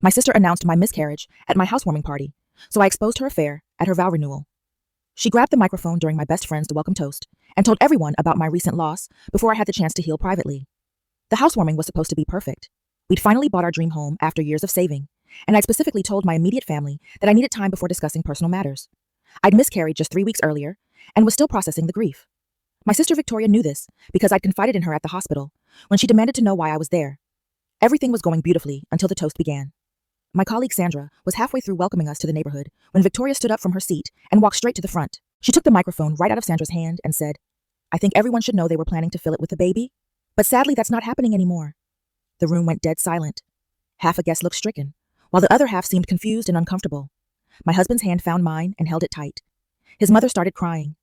My sister announced my miscarriage at my housewarming party, so I exposed her affair at her vow renewal. She grabbed the microphone during my best friend's welcome toast and told everyone about my recent loss before I had the chance to heal privately. The housewarming was supposed to be perfect. We'd finally bought our dream home after years of saving, and I'd specifically told my immediate family that I needed time before discussing personal matters. I'd miscarried just 3 weeks earlier and was still processing the grief. My sister Victoria knew this because I'd confided in her at the hospital when she demanded to know why I was there. Everything was going beautifully until the toast began. My colleague Sandra was halfway through welcoming us to the neighborhood when Victoria stood up from her seat and walked straight to the front. She took the microphone right out of Sandra's hand and said, "I think everyone should know they were planning to fill it with a baby, but sadly that's not happening anymore." The room went dead silent. Half a guest looked stricken, while the other half seemed confused and uncomfortable. My husband's hand found mine and held it tight. His mother started crying.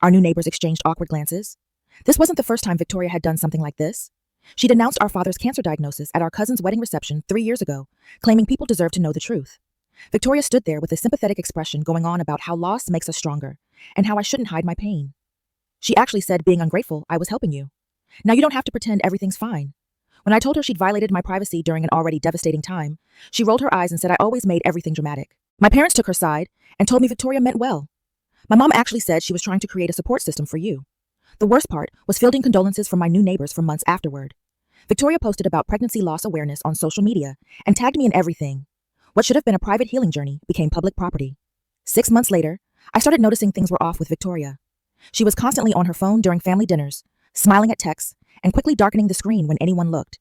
Our new neighbors exchanged awkward glances. This wasn't the first time Victoria had done something like this. She'd announced our father's cancer diagnosis at our cousin's wedding reception 3 years ago, claiming people deserved to know the truth. Victoria stood there with a sympathetic expression going on about how loss makes us stronger and how I shouldn't hide my pain. She actually said, being ungrateful, I was helping you. Now you don't have to pretend everything's fine. When I told her she'd violated my privacy during an already devastating time, she rolled her eyes and said I always made everything dramatic. My parents took her side and told me Victoria meant well. My mom actually said she was trying to create a support system for you. The worst part was fielding condolences from my new neighbors for months afterward. Victoria posted about pregnancy loss awareness on social media and tagged me in everything. What should have been a private healing journey became public property. 6 months later, I started noticing things were off with Victoria. She was constantly on her phone during family dinners, smiling at texts, and quickly darkening the screen when anyone looked.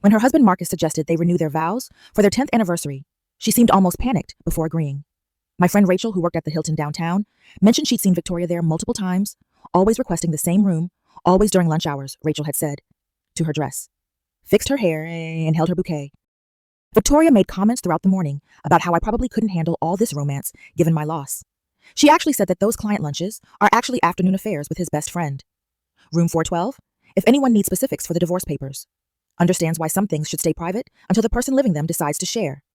When her husband Marcus suggested they renew their vows for their 10th anniversary, she seemed almost panicked before agreeing. My friend Rachel, who worked at the Hilton downtown, mentioned she'd seen Victoria there multiple times, always requesting the same room, always during lunch hours, Rachel had said, to her dress. Fixed her hair and held her bouquet. Victoria made comments throughout the morning about how I probably couldn't handle all this romance given my loss. She actually said that those client lunches are actually afternoon affairs with his best friend. Room 412, if anyone needs specifics for the divorce papers. Understands why some things should stay private until the person living them decides to share.